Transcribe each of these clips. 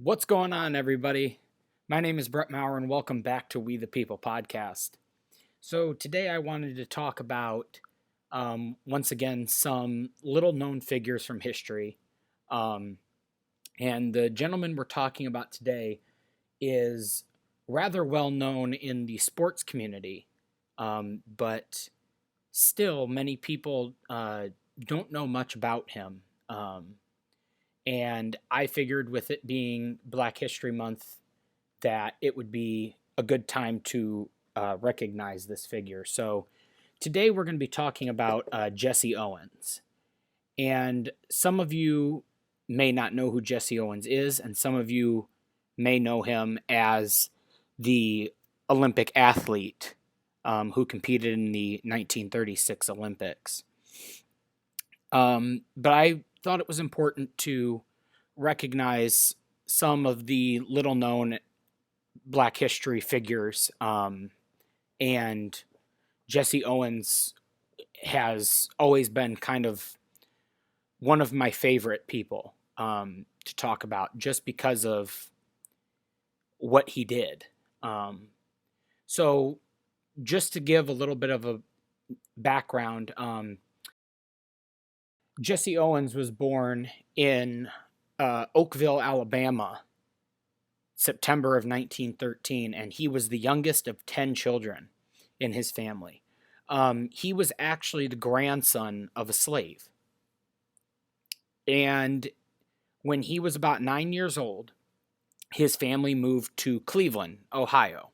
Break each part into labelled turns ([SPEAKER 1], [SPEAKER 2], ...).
[SPEAKER 1] What's going on, everybody? My name is Brett Maurer, and welcome back to We the People podcast. So, today I wanted to talk about, once again, some little known figures from history. And the gentleman we're talking about today is rather well known in the sports community, but still, many people don't know much about him. And I figured with it being Black History Month that it would be a good time to recognize this figure. So today we're going to be talking about Jesse Owens. And some of you may not know who Jesse Owens is, and some of you may know him as the Olympic athlete who competed in the 1936 Olympics. But I thought it was important to recognize some of the little known Black history figures. And Jesse Owens has always been kind of one of my favorite people to talk about just because of what he did. So just to give a little bit of a background, Jesse Owens was born in Oakville, Alabama, September of 1913, and he was the youngest of 10 children in his family. He was actually the grandson of a slave. And when he was about 9 years old, his family moved to Cleveland, Ohio,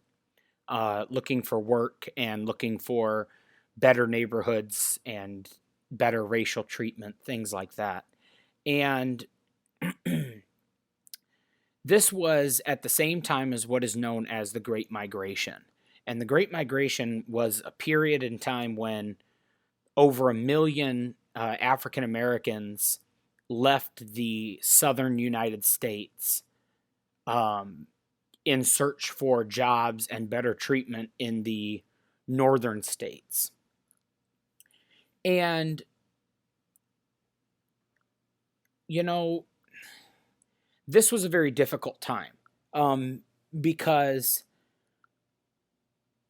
[SPEAKER 1] looking for work and looking for better neighborhoods and better racial treatment, things like that. And this was at the same time as what is known as the Great Migration. And the Great Migration was a period in time when over 1 million African Americans left the southern United States in search for jobs and better treatment in the northern states. And, you know, this was a very difficult time because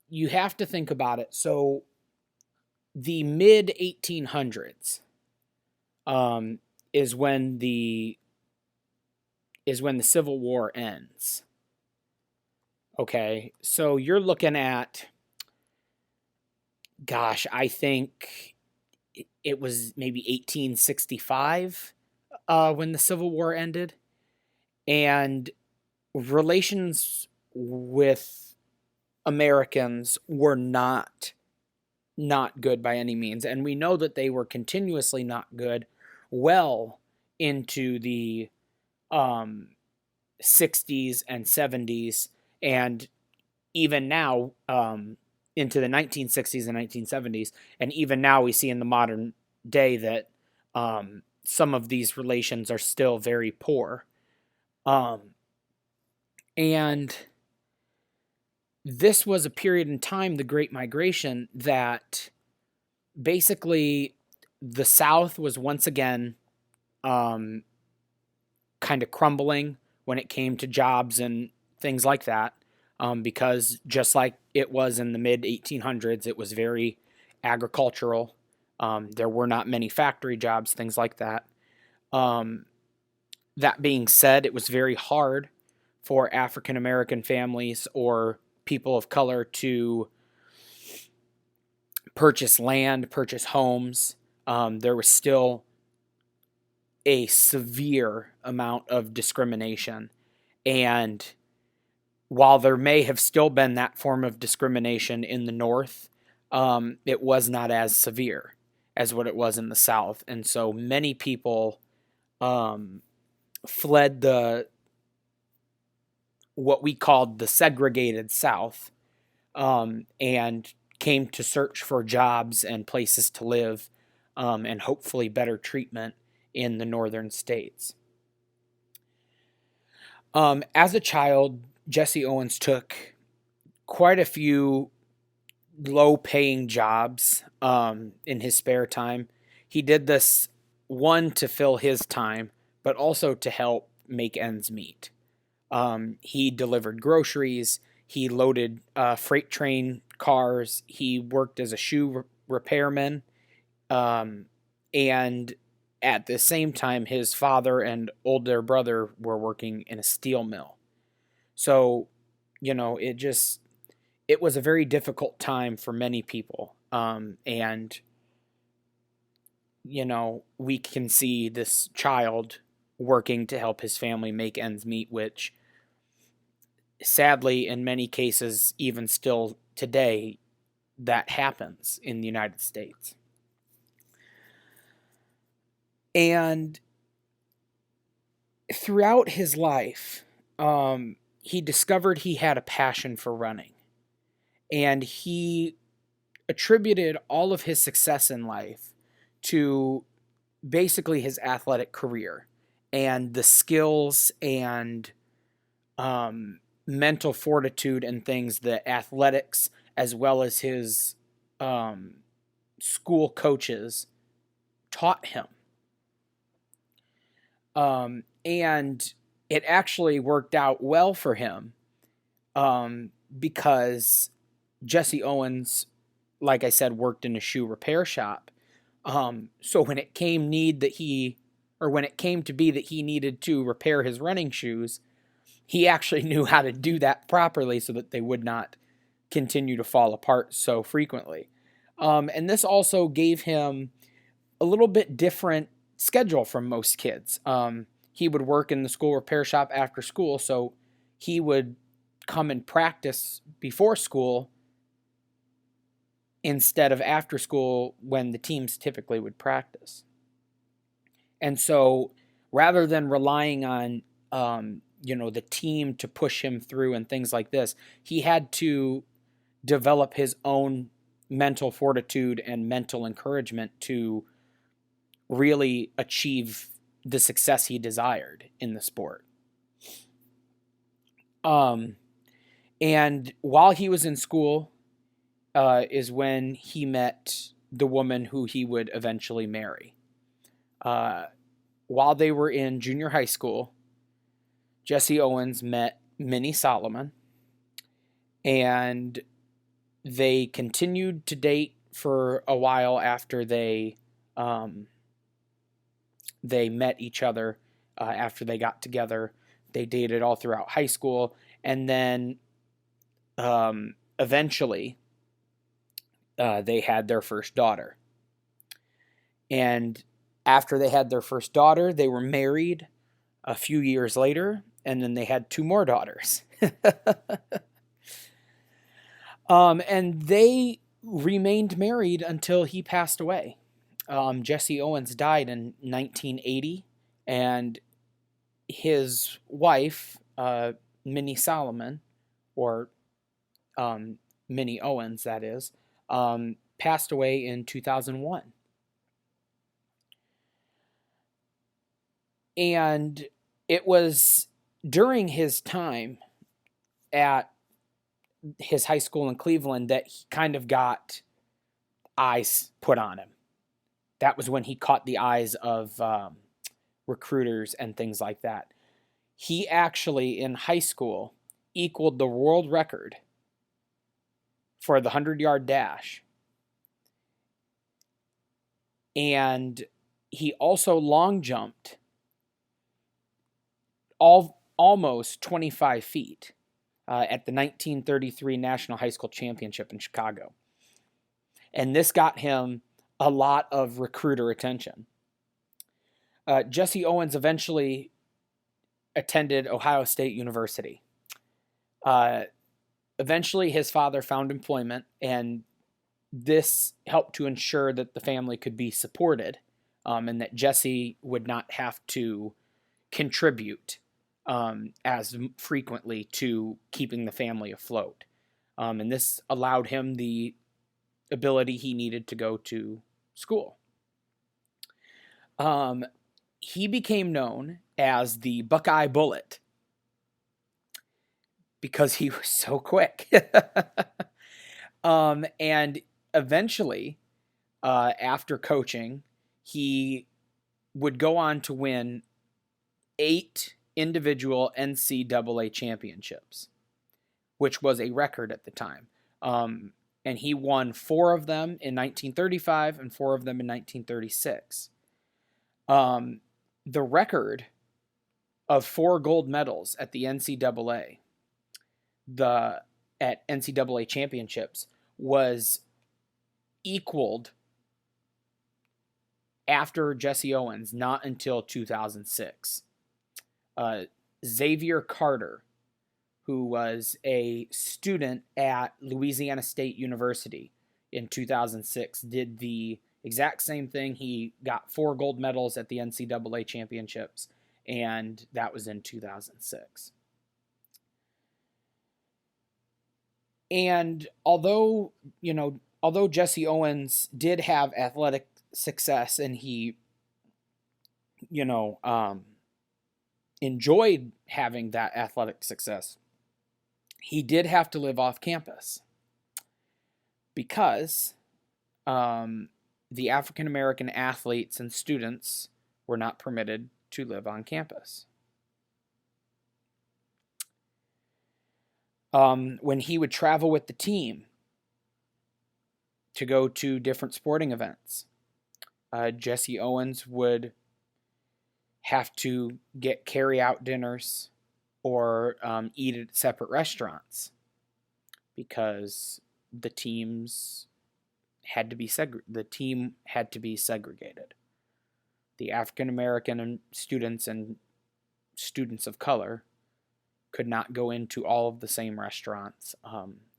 [SPEAKER 1] you have to think about it. So the mid 1800s is when the Civil War ends. Okay, so you're looking at, gosh, I think it was maybe 1865 when the Civil War ended. And relations with Americans were not good by any means. And we know that they were continuously not good well into the 60s and 70s, and even now into the 1960s and 1970s. And even now we see in the modern day that some of these relations are still very poor. And this was a period in time, the Great Migration, that basically the South was once again kind of crumbling when it came to jobs and things like that, because just like it was in the mid 1800s, it was very agricultural. There were not many factory jobs, things like that. That being said, it was very hard for African American families or people of color to purchase land, purchase homes. There was still a severe amount of discrimination. And while there may have still been that form of discrimination in the North, it was not as severe as what it was in the South. And so many people fled what we called the segregated South, and came to search for jobs and places to live, and hopefully better treatment in the northern states. As a child, Jesse Owens took quite a few low-paying jobs in his spare time. He did this, one, to fill his time, but also to help make ends meet. He delivered groceries. He loaded freight train cars. He worked as a shoe repairman. And at the same time, his father and older brother were working in a steel mill. So, it was a very difficult time for many people. And, we can see this child working to help his family make ends meet, which sadly, in many cases, even still today, that happens in the United States. And throughout his life, he discovered he had a passion for running. And he attributed all of his success in life to basically his athletic career and the skills and mental fortitude and things that athletics, as well as his school coaches, taught him. And it actually worked out well for him because Jesse Owens, like I said, worked in a shoe repair shop. So when it came to be that he needed to repair his running shoes, he actually knew how to do that properly so that they would not continue to fall apart so frequently. And this also gave him a little bit different schedule from most kids. He would work in the school repair shop after school, so he would come and practice before school instead of after school when the teams typically would practice. And so rather than relying on the team to push him through and things like this, he had to develop his own mental fortitude and mental encouragement to really achieve the success he desired in the sport. And while he was in school is when he met the woman who he would eventually marry. While they were in junior high school, Jesse Owens met Minnie Solomon, and they continued to date for a while after they met each other. After they got together, they dated all throughout high school, and then eventually they had their first daughter. And after they had their first daughter, they were married a few years later, and then they had 2 more daughters. And they remained married until he passed away. Jesse Owens died in 1980, and his wife, Minnie Solomon, or Minnie Owens, that is, passed away in 2001. And it was during his time at his high school in Cleveland that he kind of got eyes put on him. That was when he caught the eyes of recruiters and things like that. He actually, in high school, equaled the world record for the 100-yard dash. And he also long jumped almost 25 feet at the 1933 National High School Championship in Chicago. And this got him a lot of recruiter attention. Jesse Owens eventually attended Ohio State University. Eventually, his father found employment, and this helped to ensure that the family could be supported and that Jesse would not have to contribute as frequently to keeping the family afloat. And this allowed him the ability he needed to go to school. He became known as the Buckeye Bullet because he was so quick. And eventually, after coaching, he would go on to win 8 individual NCAA championships, which was a record at the time. And he won 4 of them in 1935 and 4 of them in 1936. The record of 4 gold medals at the NCAA, at NCAA championships, was equaled after Jesse Owens, not until 2006. Xavier Carter, who was a student at Louisiana State University in 2006, did the exact same thing. He got 4 gold medals at the NCAA championships, and that was in 2006. And although Jesse Owens did have athletic success and he, enjoyed having that athletic success, he did have to live off campus because the African American athletes and students were not permitted to live on campus. When he would travel with the team to go to different sporting events, Jesse Owens would have to get carry-out dinners or eat at separate restaurants because the team had to be segregated. The African American students and students of color could not go into all of the same restaurants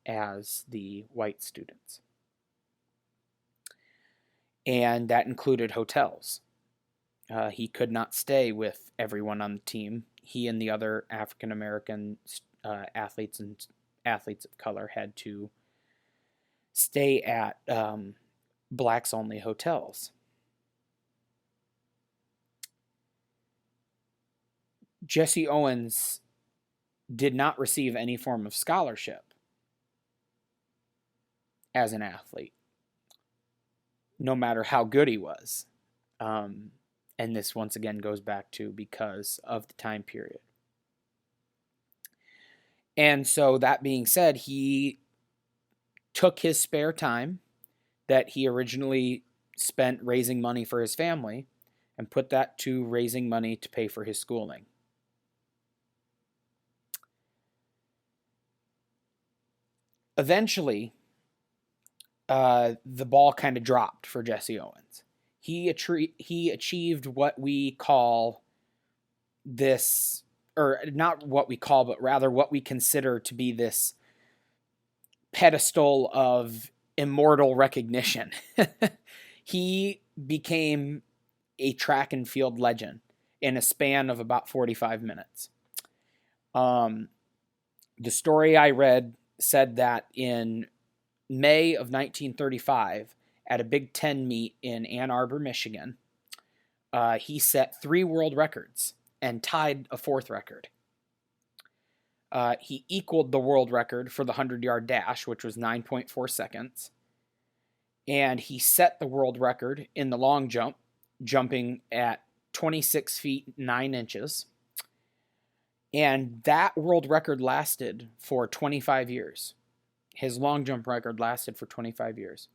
[SPEAKER 1] as the white students. And that included hotels. He could not stay with everyone on the team. He and the other African American athletes and athletes of color had to stay at blacks-only hotels. Jesse Owens did not receive any form of scholarship as an athlete, no matter how good he was. And this once again goes back to because of the time period. And so that being said, he took his spare time that he originally spent raising money for his family and put that to raising money to pay for his schooling. Eventually, the ball kind of dropped for Jesse Owens. He achieved what we call this, or not what we call, but rather what we consider to be this pedestal of immortal recognition. He became a track and field legend in a span of about 45 minutes. The story I read said that in May of 1935, at a Big Ten meet in Ann Arbor, Michigan, he set 3 world records and tied a 4th record. He equaled the world record for the 100-yard dash, which was 9.4 seconds. And he set the world record in the long jump, jumping at 26 feet 9 inches. And that world record lasted for 25 years. His long jump record lasted for 25 years.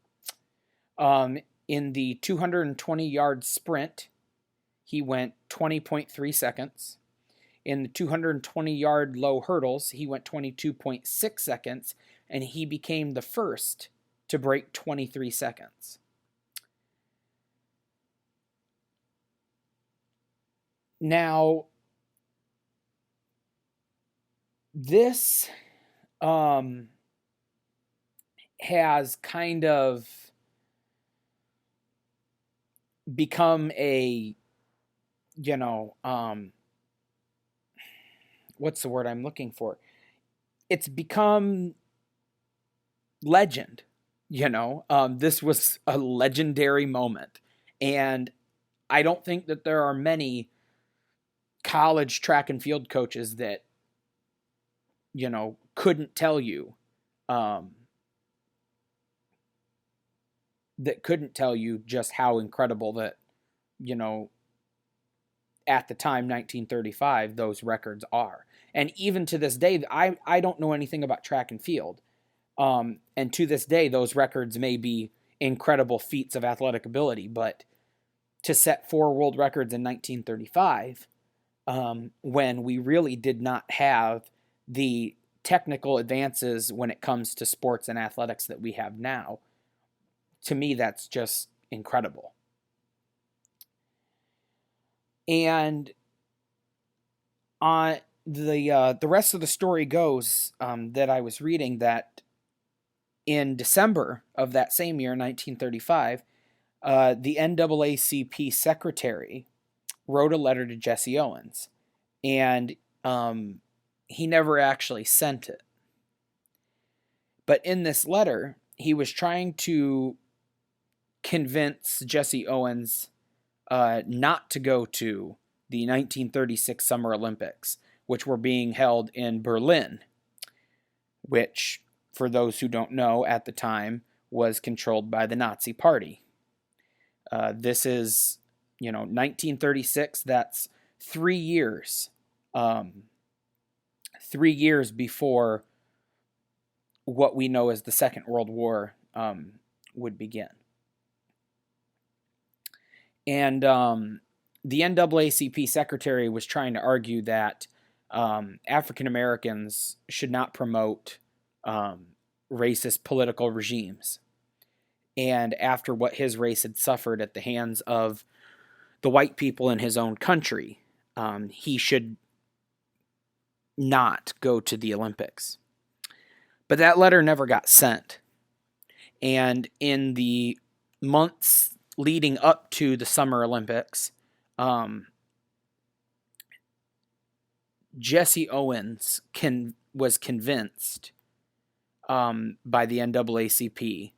[SPEAKER 1] In the 220-yard sprint, he went 20.3 seconds. In the 220-yard low hurdles, he went 22.6 seconds, and he became the first to break 23 seconds. Now, this has kind of become a, what's the word I'm looking for? It's become legend, this was a legendary moment. And I don't think that there are many college track and field coaches that, couldn't tell you, just how incredible that, at the time, 1935, those records are. And even to this day, I don't know anything about track and field. And to this day, those records may be incredible feats of athletic ability, but to set 4 world records in 1935, when we really did not have the technical advances when it comes to sports and athletics that we have now, to me, that's just incredible. And the rest of the story goes, that I was reading, that in December of that same year, 1935, the NAACP secretary wrote a letter to Jesse Owens, and he never actually sent it. But in this letter, he was trying to convince Jesse Owens not to go to the 1936 Summer Olympics, which were being held in Berlin, which, for those who don't know, at the time was controlled by the Nazi Party. This is, 1936. That's 3 years. 3 years before what we know as the Second World War would begin. And the NAACP secretary was trying to argue that African Americans should not promote racist political regimes. And after what his race had suffered at the hands of the white people in his own country, he should not go to the Olympics. But that letter never got sent. And in the months leading up to the Summer Olympics, Jesse Owens was convinced by the NAACP,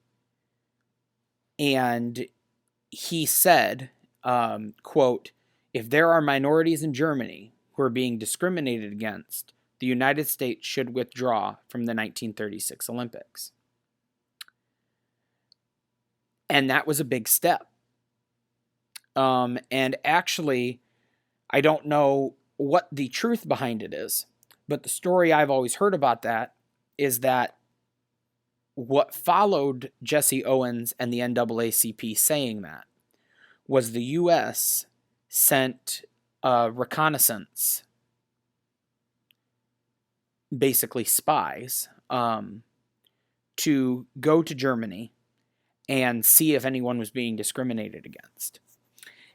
[SPEAKER 1] and he said, quote, "If there are minorities in Germany who are being discriminated against, the United States should withdraw from the 1936 Olympics." And that was a big step. And actually, I don't know what the truth behind it is, but the story I've always heard about that is that what followed Jesse Owens and the NAACP saying that was the U.S. sent reconnaissance, basically spies, to go to Germany and see if anyone was being discriminated against.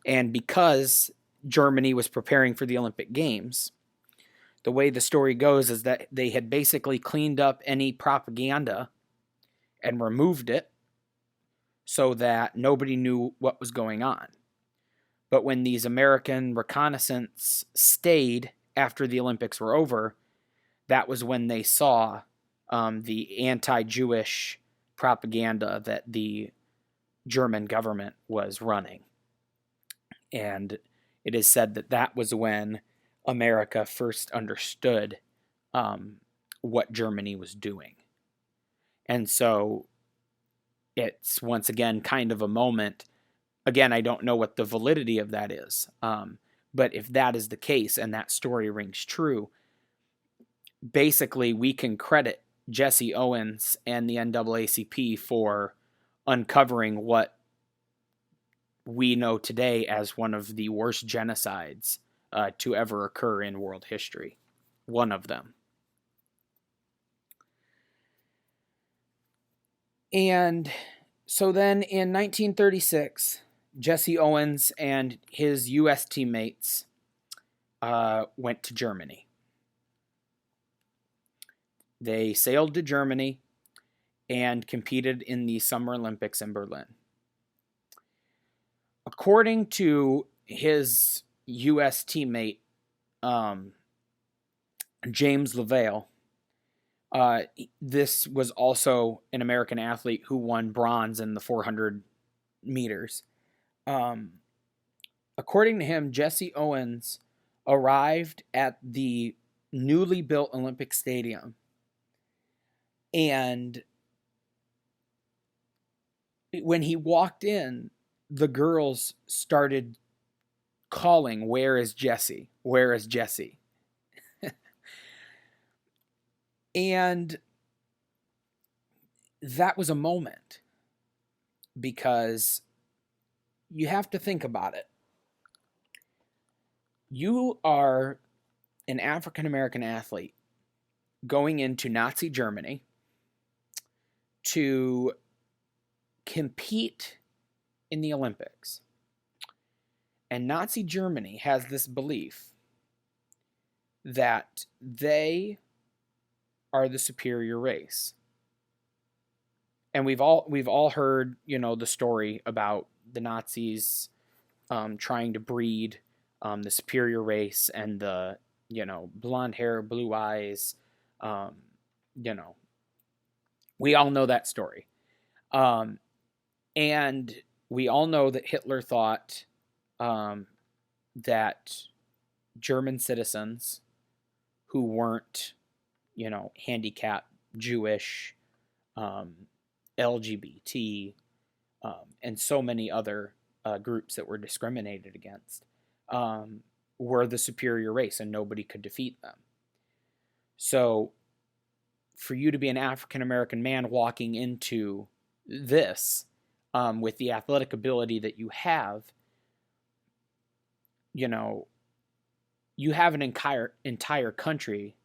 [SPEAKER 1] And because Germany was preparing for the Olympic Games, the way the story goes is that they had basically cleaned up any propaganda and removed it so that nobody knew what was going on. But when these American reconnaissance stayed after the Olympics were over, that was when they saw the anti-Jewish propaganda that the German government was running. And it is said that that was when America first understood what Germany was doing. And so it's once again kind of a moment. Again, I don't know what the validity of that is. But if that is the case and that story rings true, basically we can credit Jesse Owens and the NAACP for uncovering what we know today as one of the worst genocides to ever occur in world history. One of them. And so then in 1936, Jesse Owens and his U.S. teammates went to Germany. They sailed to Germany and competed in the Summer Olympics in Berlin. According to his U.S. teammate, James LaVale, this was also an American athlete who won bronze in the 400 meters. According to him, Jesse Owens arrived at the newly built Olympic Stadium, and when he walked in, the girls started calling, "Where is Jesse? Where is Jesse?" And that was a moment, because you have to think about it. You are an African American athlete going into Nazi Germany to compete in the Olympics. And Nazi Germany has this belief that they are the superior race. And we've all heard, the story about the Nazis trying to breed the superior race, and the, blonde hair, blue eyes. We all know that story. And we all know that Hitler thought that German citizens who weren't, handicapped, Jewish, LGBT, and so many other groups that were discriminated against, were the superior race, and nobody could defeat them. So for you to be an African American man walking into this, with the athletic ability that you have, you have an entire country,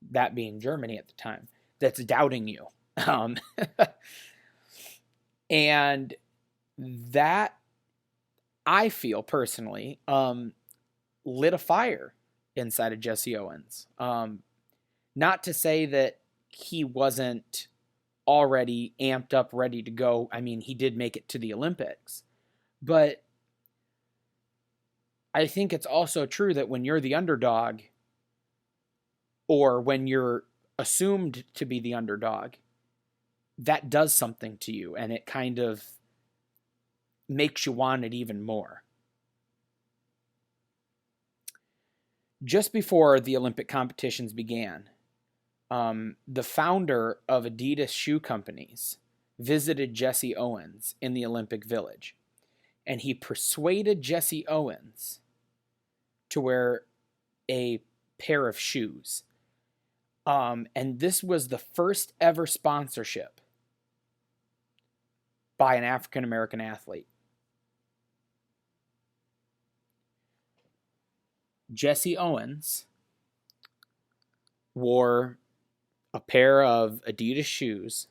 [SPEAKER 1] that being Germany at the time, that's doubting you. And that, I feel personally, lit a fire inside of Jesse Owens. Not to say that he wasn't already amped up, ready to go. I mean, he did make it to the Olympics. But I think it's also true that when you're the underdog, or when you're assumed to be the underdog, that does something to you, and it kind of makes you want it even more. Just before the Olympic competitions began, the founder of Adidas shoe companies visited Jesse Owens in the Olympic Village, and he persuaded Jesse Owens to wear a pair of shoes. And this was the first ever sponsorship by an African American athlete. Jesse Owens wore a pair of Adidas shoes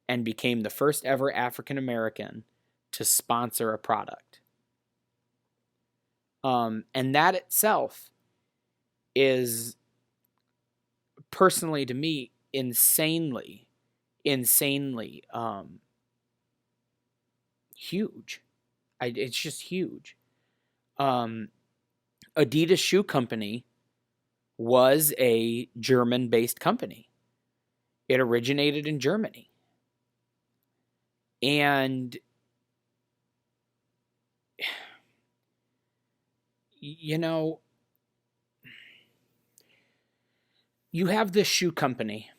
[SPEAKER 1] and became the first ever African American to sponsor a product. And that itself is, personally to me, insanely huge. It's just huge. Adidas Shoe Company was a German-based company. It originated in Germany. And, you have this shoe company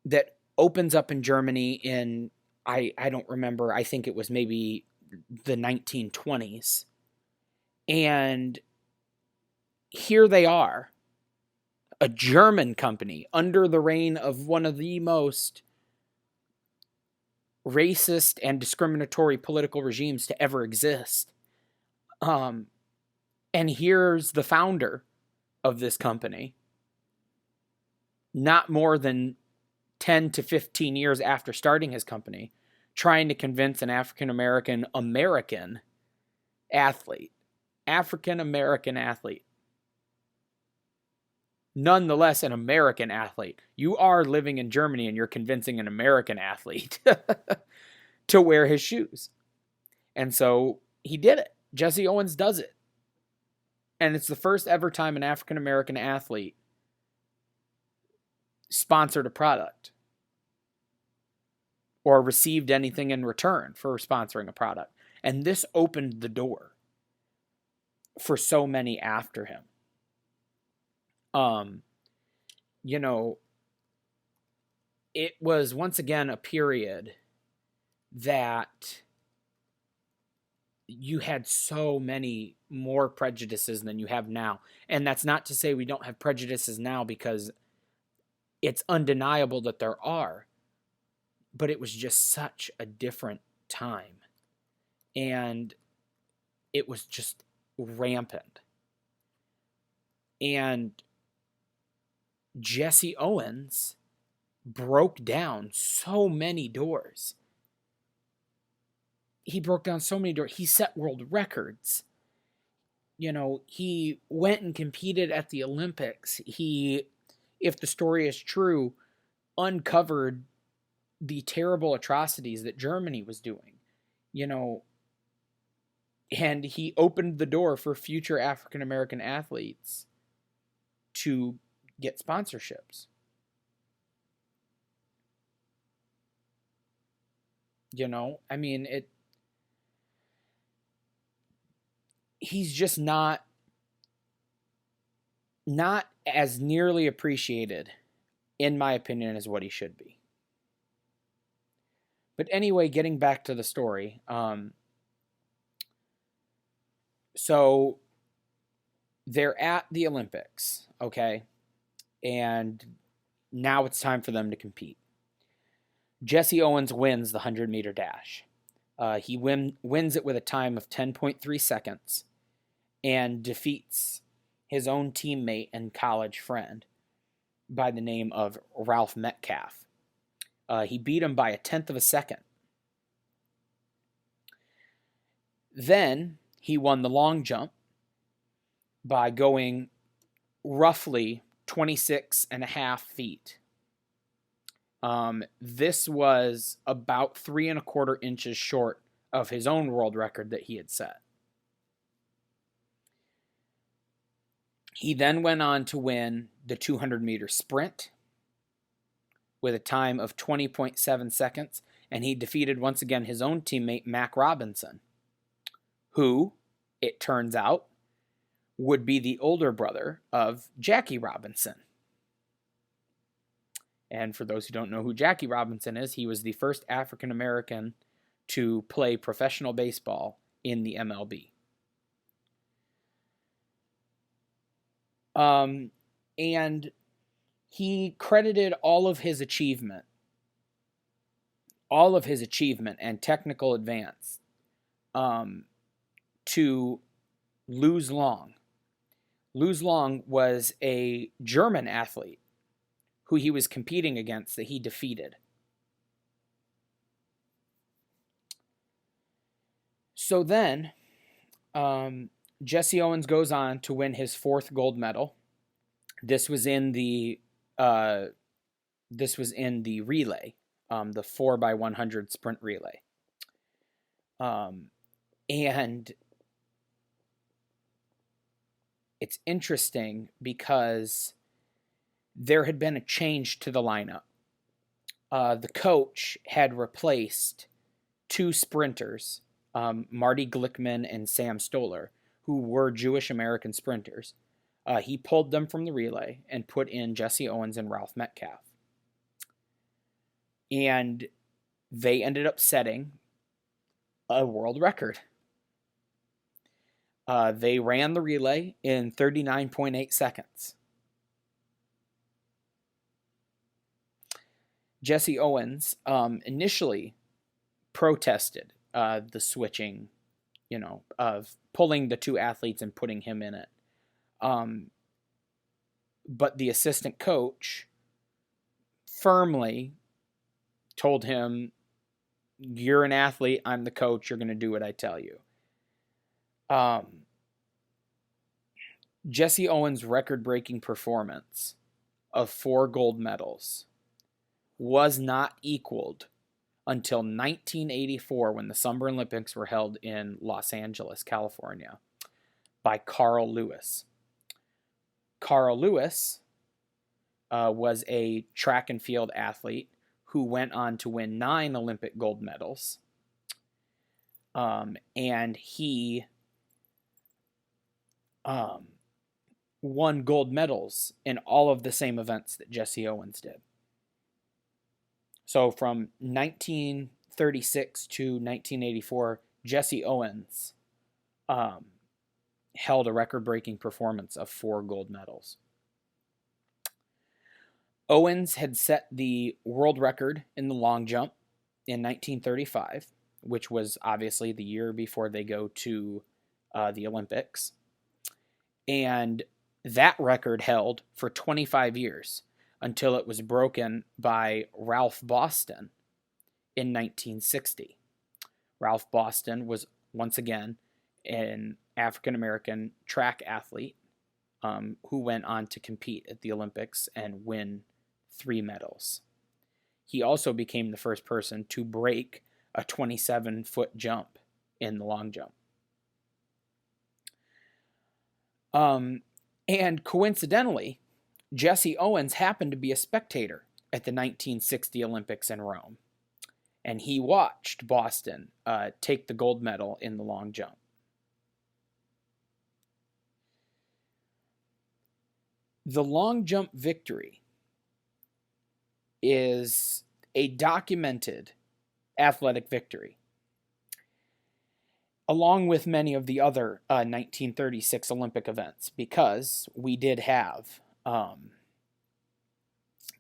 [SPEAKER 1] that opens up in Germany in, I don't remember, I think it was maybe the 1920s. And here they are, a German company under the reign of one of the most racist and discriminatory political regimes to ever exist. And here's the founder of this company, not more than 10 to 15 years after starting his company, trying to convince an African American athlete, nonetheless an American athlete. You are living in Germany and you're convincing an American athlete to wear his shoes. And so he did it. Jesse Owens does it. And it's the first ever time an African American athlete sponsored a product or received anything in return for sponsoring a product. And this opened the door for so many after him. It was once again a period that you had so many more prejudices than you have now. And that's not to say we don't have prejudices now, because it's undeniable that there are, but it was just such a different time. And it was just rampant. And Jesse Owens broke down so many doors. He broke down so many doors. He set world records. He went and competed at the Olympics. He, if the story is true, uncovered the terrible atrocities that Germany was doing. And he opened the door for future African American athletes to get sponsorships. I mean, he's just not as nearly appreciated, in my opinion, as what he should be. But anyway, getting back to the story. So they're at the Olympics, okay? And now it's time for them to compete. Jesse Owens wins the 100-meter dash. He wins it with a time of 10.3 seconds and defeats his own teammate and college friend by the name of Ralph Metcalfe. He beat him by a tenth of a second. Then he won the long jump by going roughly 26 and a half feet. This was about 3¼ inches short of his own world record that he had set. He then went on to win the 200-meter sprint with a time of 20.7 seconds, and he defeated once again his own teammate, Mac Robinson, who, it turns out, would be the older brother of Jackie Robinson. And for those who don't know who Jackie Robinson is, he was the first African American to play professional baseball in the MLB. And he credited all of his achievement and technical advance to Luz Long. Luz Long was a German athlete who he was competing against that he defeated. So then, Jesse Owens goes on to win his 4th gold medal. This was in the relay, the 4x100 sprint relay. And it's interesting because there had been a change to the lineup. The coach had replaced 2 sprinters, Marty Glickman and Sam Stoller, who were Jewish American sprinters. He pulled them from the relay and put in Jesse Owens and Ralph Metcalfe. And they ended up setting a world record. They ran the relay in 39.8 seconds. Jesse Owens initially protested the switching, of pulling the 2 athletes and putting him in it. But the assistant coach firmly told him, "You're an athlete, I'm the coach, you're going to do what I tell you." Jesse Owens' record-breaking performance of 4 gold medals was not equaled until 1984, when the Summer Olympics were held in Los Angeles, California, by Carl Lewis. Carl Lewis was a track and field athlete who went on to win 9 Olympic gold medals. And he won gold medals in all of the same events that Jesse Owens did. So from 1936 to 1984, Jesse Owens held a record-breaking performance of 4 gold medals. Owens had set the world record in the long jump in 1935, which was obviously the year before they go to the Olympics. And that record held for 25 years until it was broken by Ralph Boston in 1960. Ralph Boston was once again an African-American track athlete who went on to compete at the Olympics and win 3 medals. He also became the first person to break a 27-foot jump in the long jump. And coincidentally, Jesse Owens happened to be a spectator at the 1960 Olympics in Rome, and he watched Boston take the gold medal in the long jump. The long jump victory is a documented athletic victory, along with many of the other 1936 Olympic events, because we did have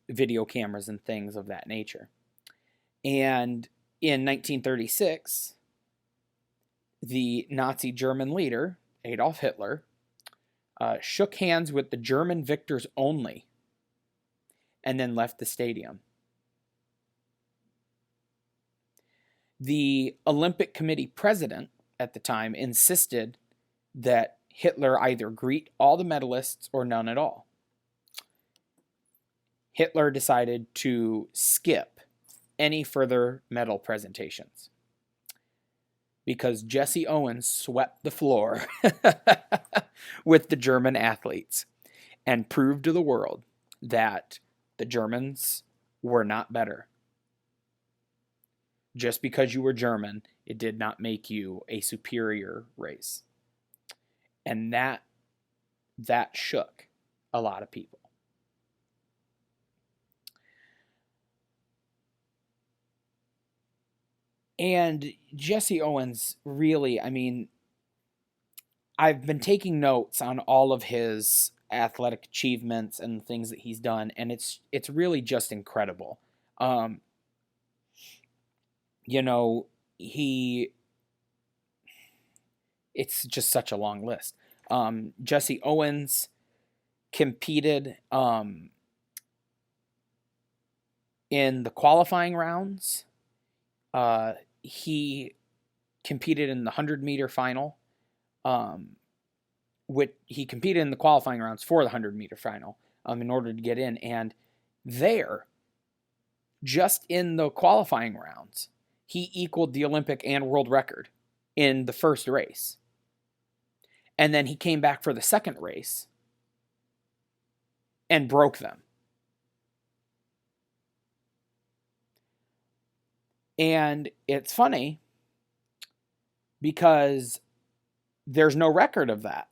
[SPEAKER 1] video cameras and things of that nature. And in 1936, the Nazi German leader, Adolf Hitler, shook hands with the German victors only, and then left the stadium. The Olympic Committee president at the time insisted that Hitler either greet all the medalists or none at all. Hitler decided to skip any further medal presentations because Jesse Owens swept the floor with the German athletes and proved to the world that the Germans were not better. Just because you were German, it did not make you a superior race. And that shook a lot of people. And Jesse Owens really, I mean, I've been taking notes on all of his athletic achievements and things that he's done, and it's really just incredible. You know, it's just such a long list. Jesse Owens competed in the qualifying rounds. He competed in the 100-meter final. He competed in the qualifying rounds for the 100-meter final in order to get in. And there, just in the qualifying rounds, he equaled the Olympic and world record in the first race. And then he came back for the second race and broke them. And it's funny because there's no record of that.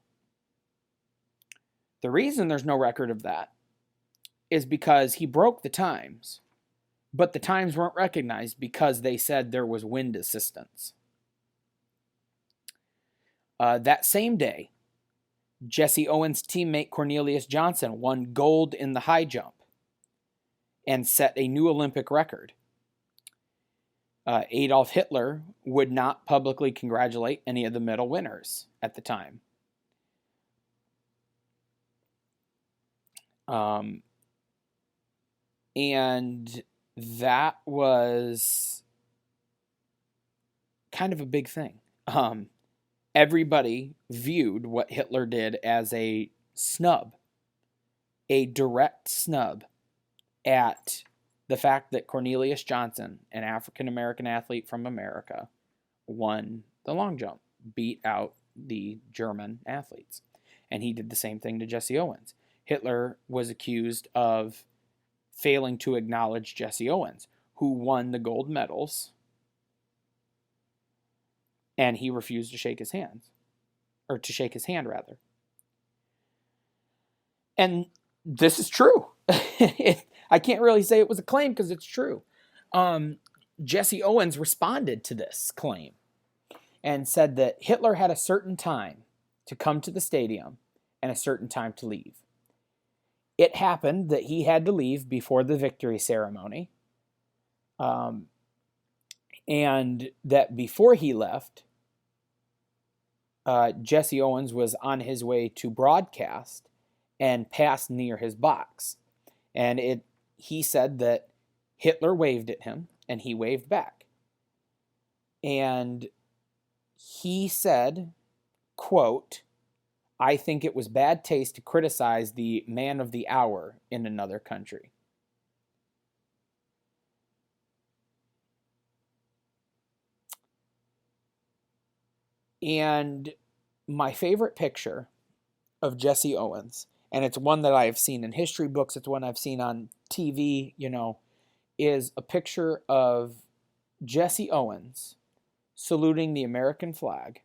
[SPEAKER 1] The reason there's no record of that is because he broke the times, but the times weren't recognized because they said there was wind assistance. That same day, Jesse Owens' teammate Cornelius Johnson won gold in the high jump and set a new Olympic record. Adolf Hitler would not publicly congratulate any of the medal winners at the time. And that was kind of a big thing. Everybody viewed what Hitler did as a snub, a direct snub at the fact that Cornelius Johnson, an African-American athlete from America, won the long jump, beat out the German athletes. And he did the same thing to Jesse Owens. Hitler was accused of failing to acknowledge Jesse Owens, who won the gold medals, and he refused to shake his hands, or to shake his hand, rather. And this is true. I can't really say it was a claim because it's true. Jesse Owens responded to this claim. and said that Hitler had a certain time to come to the stadium and a certain time to leave. It happened that he had to leave before the victory ceremony, and that before he left, Jesse Owens was on his way to broadcast and passed near his box. And he said that Hitler waved at him, and he waved back. And he said, quote, "I think it was bad taste to criticize the man of the hour in another country." And my favorite picture of Jesse Owens, and it's one that I've seen in history books, it's one I've seen on TV, is a picture of Jesse Owens saluting the American flag,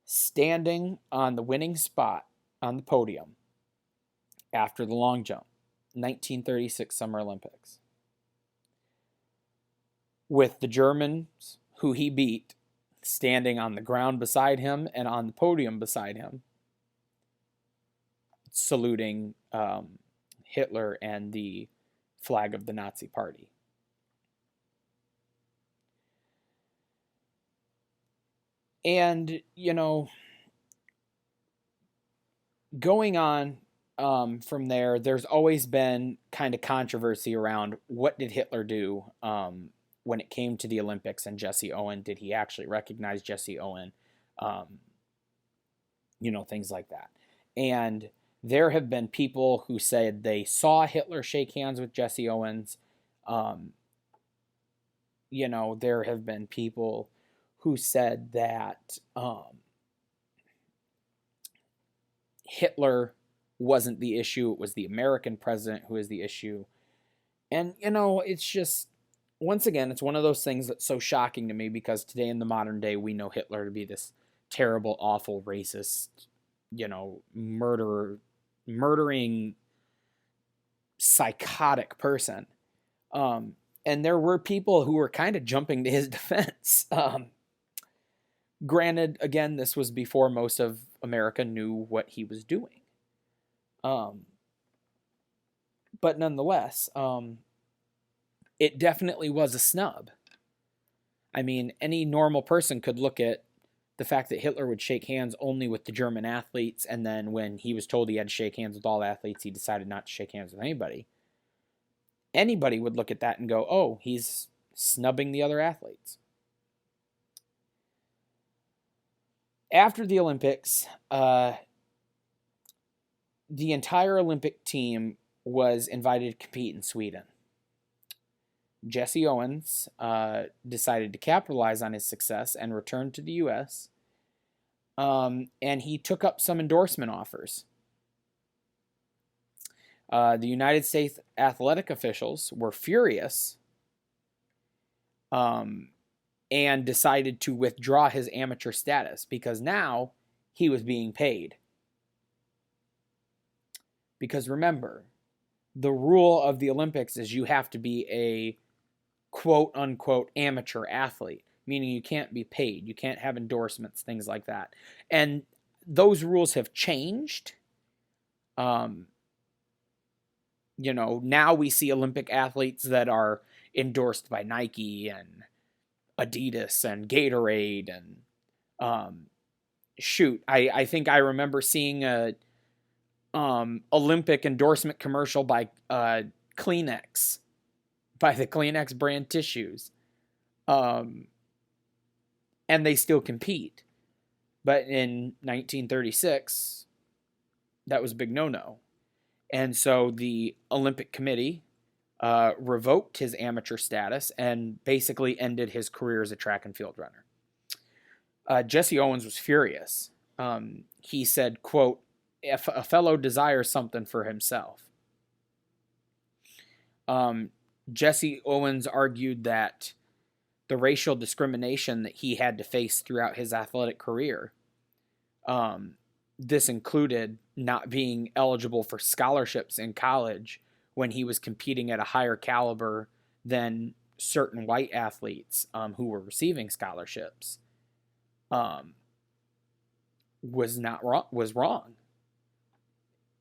[SPEAKER 1] standing on the winning spot on the podium after the long jump, 1936 Summer Olympics, with the Germans who he beat standing on the ground beside him and on the podium beside him, saluting Hitler and the flag of the Nazi Party. And, going on from there, there's always been kind of controversy around what did Hitler do when it came to the Olympics and Jesse Owens. Did he actually recognize Jesse Owens? Things like that. And there have been people who said they saw Hitler shake hands with Jesse Owens. There have been people who said that Hitler wasn't the issue. It was the American president who is the issue. And, it's just, once again, it's one of those things that's so shocking to me because today in the modern day, we know Hitler to be this terrible, awful, racist, murdering, psychotic person. And there were people who were kind of jumping to his defense. Granted, again, this was before most of America knew what he was doing. But nonetheless, it definitely was a snub. I mean, any normal person could look at the fact that Hitler would shake hands only with the German athletes, and then when he was told he had to shake hands with all athletes, he decided not to shake hands with anybody. Anybody would look at that and go, oh, he's snubbing the other athletes. After the Olympics, the entire Olympic team was invited to compete in Sweden. Jesse Owens decided to capitalize on his success and returned to the U.S., and he took up some endorsement offers. The United States athletic officials were furious and decided to withdraw his amateur status because now he was being paid. Because remember, the rule of the Olympics is you have to be a quote-unquote amateur athlete, meaning you can't be paid, you can't have endorsements, things like that. And those rules have changed. Now we see Olympic athletes that are endorsed by Nike and Adidas and Gatorade and I think I remember seeing a Olympic endorsement commercial by Kleenex, by the Kleenex brand tissues, and they still compete. But in 1936, that was a big no-no. And so the Olympic Committee revoked his amateur status and basically ended his career as a track and field runner. Jesse Owens was furious. He said, quote, "If a fellow desires something for himself." Jesse Owens argued that the racial discrimination that he had to face throughout his athletic career, this included not being eligible for scholarships in college when he was competing at a higher caliber than certain white athletes who were receiving scholarships was not wrong, was wrong.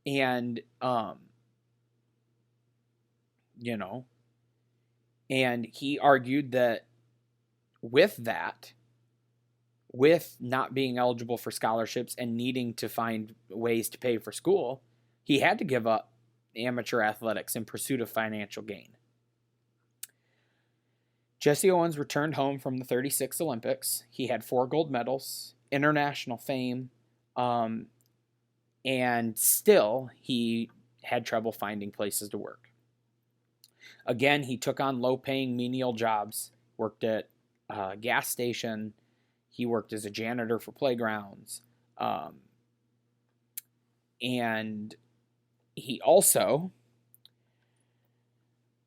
[SPEAKER 1] And you know, and he argued that with that, with not being eligible for scholarships and needing to find ways to pay for school, he had to give up amateur athletics in pursuit of financial gain. Jesse Owens returned home from the 36 Olympics. He had 4 gold medals, international fame, and still he had trouble finding places to work. Again, he took on low-paying menial jobs, worked at a gas station, he worked as a janitor for playgrounds, and he also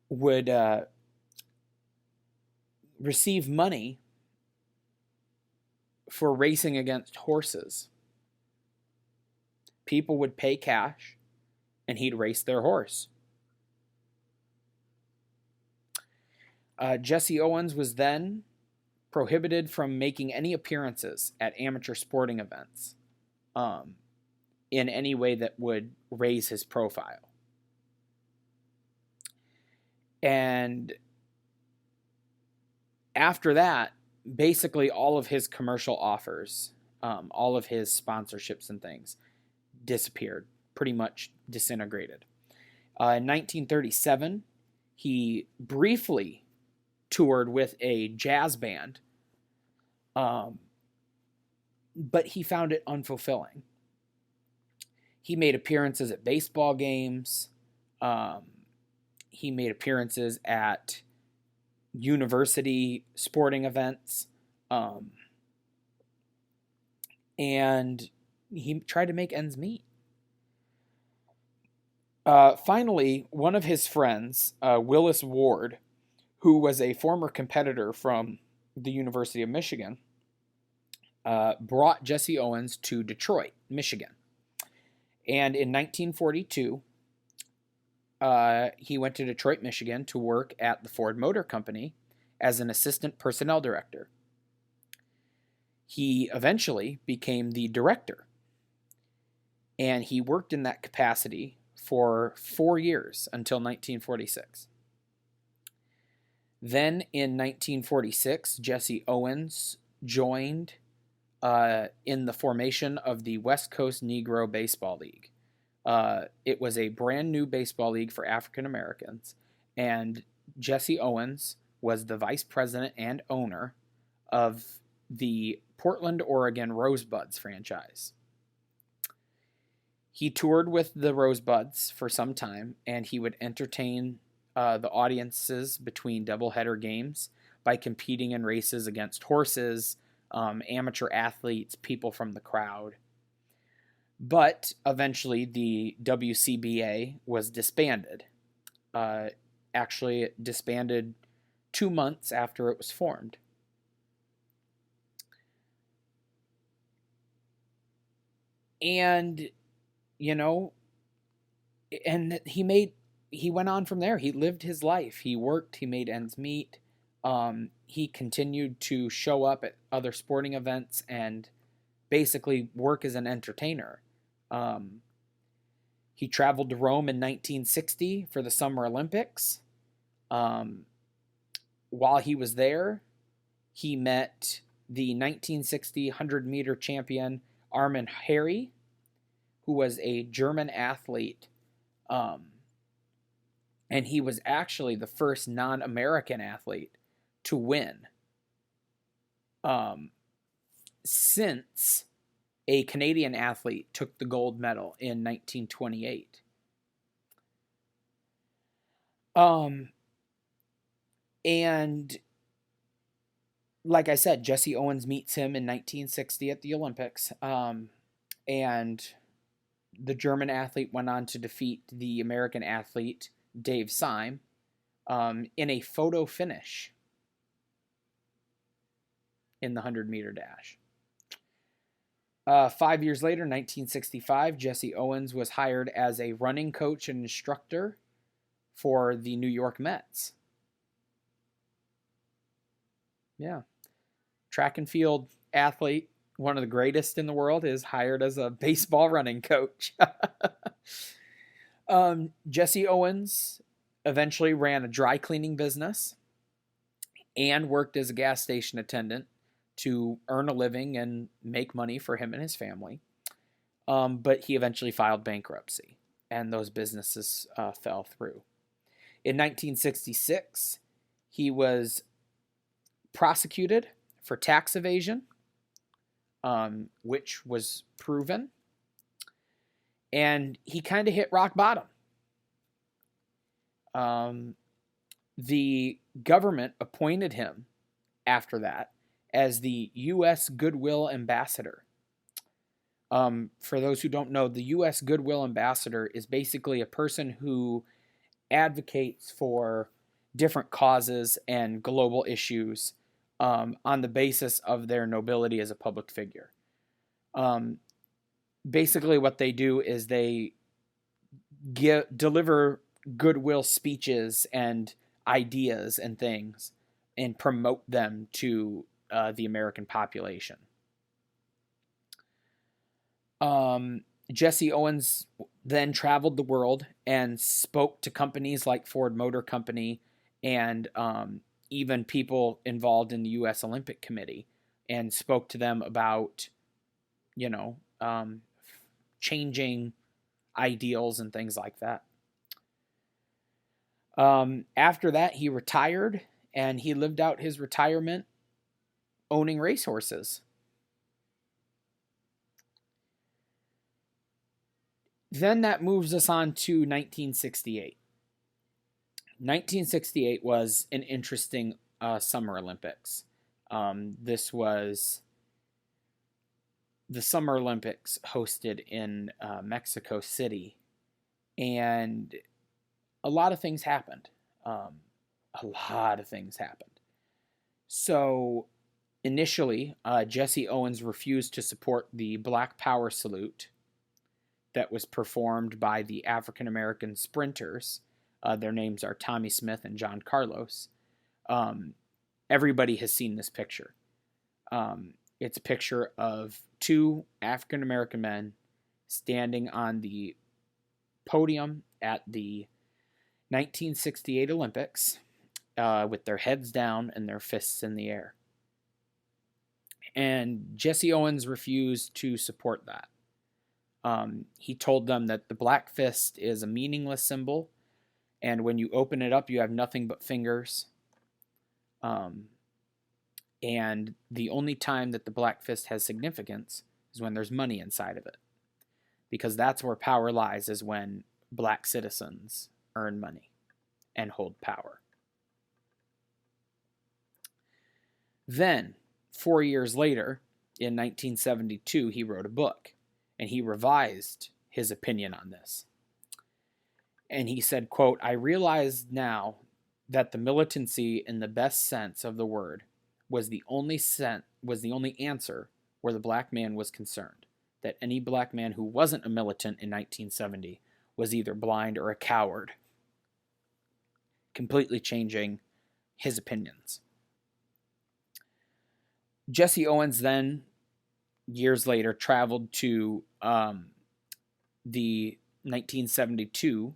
[SPEAKER 1] would receive money for racing against horses. People would pay cash, and he'd race their horse. Jesse Owens was then prohibited from making any appearances at amateur sporting events in any way that would raise his profile. And after that, basically all of his commercial offers, all of his sponsorships and things disappeared, pretty much disintegrated. In 1937, he briefly toured with a jazz band, but he found it unfulfilling. He made appearances at baseball games. He made appearances at university sporting events. And he tried to make ends meet. Finally, one of his friends, Willis Ward, who was a former competitor from the University of Michigan, brought Jesse Owens to Detroit, Michigan. And in 1942, he went to Detroit, Michigan to work at the Ford Motor Company as an assistant personnel director. He eventually became the director, and he worked in that capacity for 4 years until 1946. Then in 1946, Jesse Owens joined in the formation of the West Coast Negro Baseball League. It was a brand new baseball league for African Americans, and Jesse Owens was the vice president and owner of the Portland, Oregon Rosebuds franchise. He toured with the Rosebuds for some time, and he would entertain the audiences between doubleheader games by competing in races against horses, amateur athletes, people from the crowd. But eventually the WCBA was disbanded. Actually, it disbanded 2 months after it was formed. And, you know, and he went on from there. He lived his life. He worked, he made ends meet. He continued to show up at other sporting events and basically work as an entertainer. He traveled to Rome in 1960 for the Summer Olympics. While he was there, he met the 1960 100-meter champion Armin Harry, who was a German athlete. And he was actually the first non-American athlete to win since a Canadian athlete took the gold medal in 1928. And like I said, Jesse Owens meets him in 1960 at the Olympics. And the German athlete went on to defeat the American athlete, Dave Syme, in a photo finish in the 100-meter dash. 5 years later, 1965, Jesse Owens was hired as a running coach and instructor for the New York Mets. Yeah. Track and field athlete, one of the greatest in the world, is hired as a baseball running coach. Jesse Owens eventually ran a dry cleaning business and worked as a gas station attendant to earn a living and make money for him and his family. But he eventually filed bankruptcy, and those businesses fell through. In 1966, he was prosecuted for tax evasion, which was proven, and he kind of hit rock bottom. The government appointed him after that as the U.S. Goodwill Ambassador. For those who don't know, the U.S. Goodwill Ambassador is basically a person who advocates for different causes and global issues on the basis of their nobility as a public figure. Basically, what they do is they deliver goodwill speeches and ideas and things and promote them to the American population. Jesse Owens then traveled the world and spoke to companies like Ford Motor Company and even people involved in the U.S. Olympic Committee, and spoke to them about, changing ideals and things like that. After that, he retired, and he lived out his retirement owning racehorses. Then that moves us on to 1968. 1968 was an interesting Summer Olympics. This was the Summer Olympics hosted in Mexico City, and a lot of things happened. So initially, Jesse Owens refused to support the Black Power salute that was performed by the African American sprinters. Their names are Tommy Smith and John Carlos. Everybody has seen this picture. It's a picture of two African American men standing on the podium at the 1968 Olympics with their heads down and their fists in the air. And Jesse Owens refused to support that. He told them that the black fist is a meaningless symbol, and when you open it up, you have nothing but fingers. And the only time that the black fist has significance is when there's money inside of it, because that's where power lies, is when black citizens earn money and hold power. Then, 4 years later, in 1972, he wrote a book, and he revised his opinion on this. And he said, quote, "I realize now that the militancy in the best sense of the word was the only answer where the black man was concerned. That any black man who wasn't a militant in 1970 was either blind or a coward." Completely changing his opinions. Jesse Owens then, years later, traveled to the 1972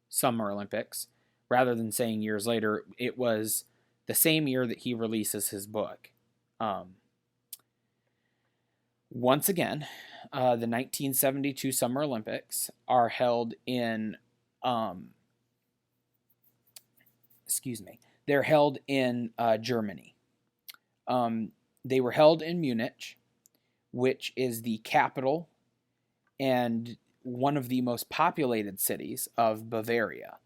[SPEAKER 1] Summer Olympics. Rather than saying years later, it was the same year that he releases his book. Once again, the 1972 Summer Olympics are held in, they're held in Germany. They were held in Munich, which is the capital and one of the most populated cities of Bavaria.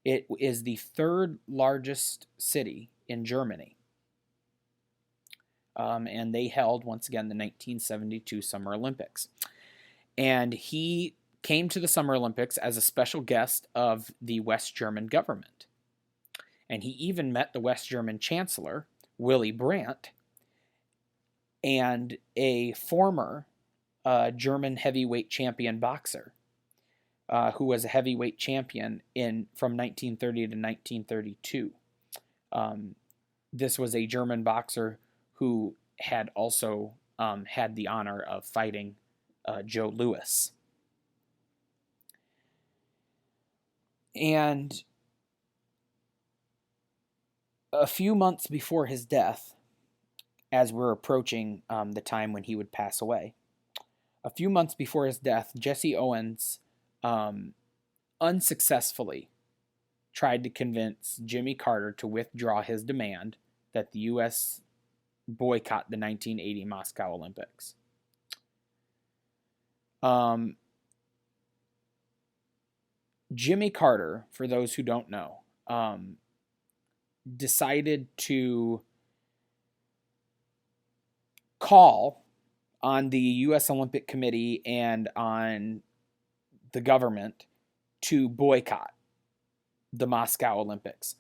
[SPEAKER 1] It is the third largest city in Germany. And they held, once again, the 1972 Summer Olympics. And he came to the Summer Olympics as a special guest of the West German government. And he even met the West German Chancellor, Willy Brandt, and a former German heavyweight champion boxer who was a heavyweight champion from 1930 to 1932. This was a German boxer who had also had the honor of fighting Joe Louis. And a few months before his death, as we're approaching the time when he would pass away, a few months before his death, Jesse Owens unsuccessfully tried to convince Jimmy Carter to withdraw his demand that the U.S. boycott the 1980 Moscow Olympics. Jimmy Carter, for those who don't know, decided to call on the U.S. Olympic Committee and on the government to boycott the Moscow Olympics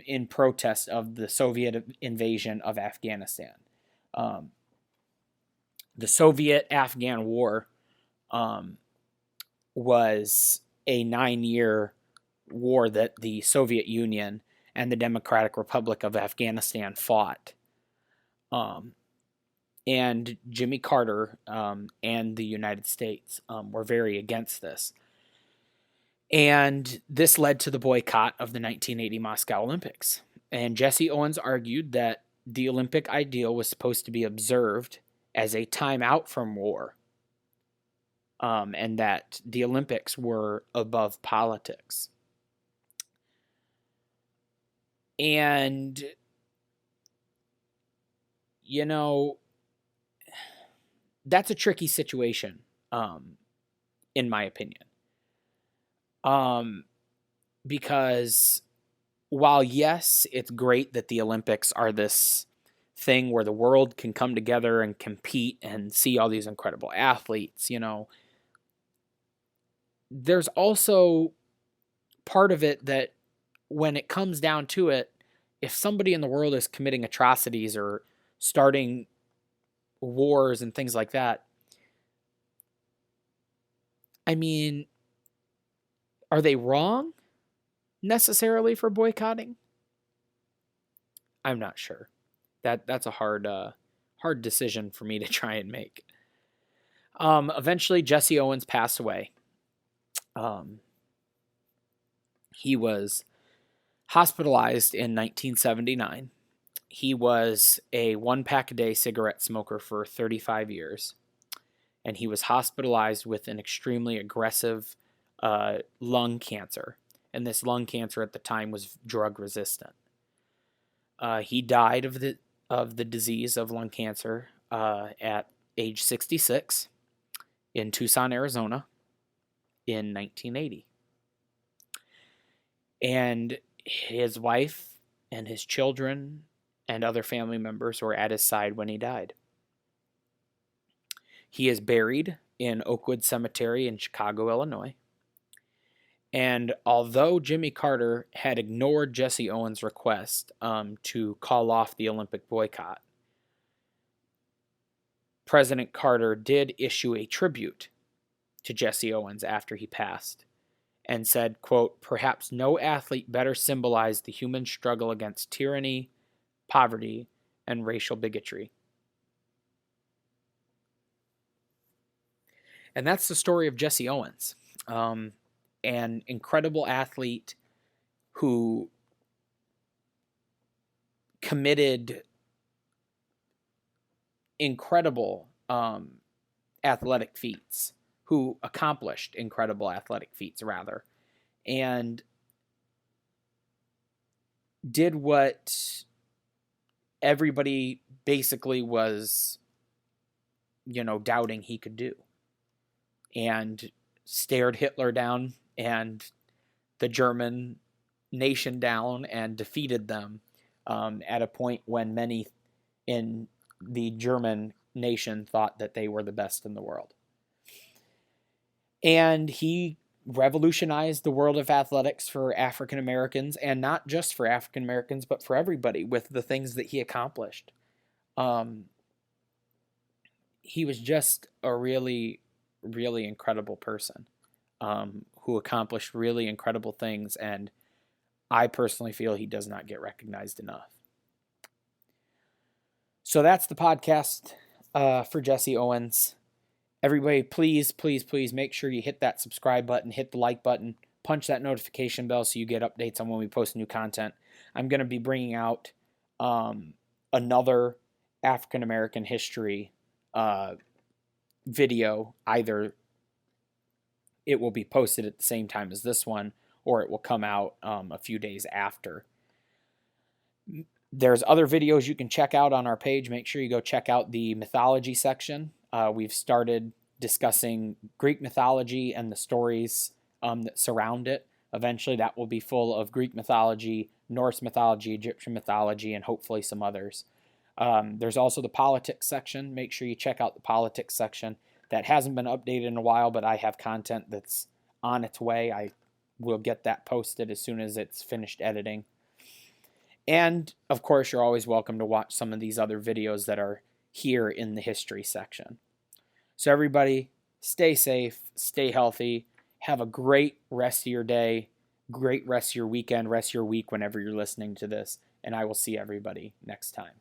[SPEAKER 1] in protest of the Soviet invasion of Afghanistan. The Soviet-Afghan War was a 9-year war that the Soviet Union and the Democratic Republic of Afghanistan fought. And Jimmy Carter and the United States were very against this. And this led to the boycott of the 1980 Moscow Olympics. And Jesse Owens argued that the Olympic ideal was supposed to be observed as a time out from war, and that the Olympics were above politics. And, you know, that's a tricky situation, in my opinion. Because while, yes, it's great that the Olympics are this thing where the world can come together and compete and see all these incredible athletes, there's also part of it that when it comes down to it, if somebody in the world is committing atrocities or starting wars and things like that, I mean, are they wrong necessarily for boycotting? I'm not sure. That's a hard decision for me to try and make. Eventually, Jesse Owens passed away. He was hospitalized in 1979. He was a 1-pack-a-day cigarette smoker for 35 years, and he was hospitalized with an extremely aggressive lung cancer. And this lung cancer at the time was drug resistant. He died of the disease of lung cancer at age 66 in Tucson, Arizona in 1980. And his wife and his children and other family members were at his side when he died. He is buried in Oakwood Cemetery in Chicago, Illinois. And although Jimmy Carter had ignored Jesse Owens' request to call off the Olympic boycott, President Carter did issue a tribute to Jesse Owens after he passed and said, quote, "Perhaps no athlete better symbolized the human struggle against tyranny, poverty, and racial bigotry." And that's the story of Jesse Owens. An incredible athlete who committed incredible athletic feats, who accomplished incredible athletic feats, rather, and did what everybody basically was, doubting he could do, and stared Hitler down and the German nation down and defeated them at a point when many in the German nation thought that they were the best in the world. And he revolutionized the world of athletics for African Americans, and not just for African Americans, but for everybody with the things that he accomplished. He was just a really, really incredible person who accomplished really incredible things, and I personally feel he does not get recognized enough. So that's the podcast for Jesse Owens. Everybody, please, please, please make sure you hit that subscribe button, hit the like button, punch that notification bell so you get updates on when we post new content. I'm going to be bringing out another African American history video. Either it will be posted at the same time as this one, or it will come out a few days after. There's other videos you can check out on our page. Make sure you go check out the mythology section. We've started discussing Greek mythology and the stories that surround it. Eventually, that will be full of Greek mythology, Norse mythology, Egyptian mythology, and hopefully some others. There's also the politics section. Make sure you check out the politics section. That hasn't been updated in a while, but I have content that's on its way. I will get that posted as soon as it's finished editing. And, of course, you're always welcome to watch some of these other videos that are here in the history section. So, everybody, stay safe, stay healthy, have a great rest of your day, great rest of your weekend, rest of your week whenever you're listening to this, and I will see everybody next time.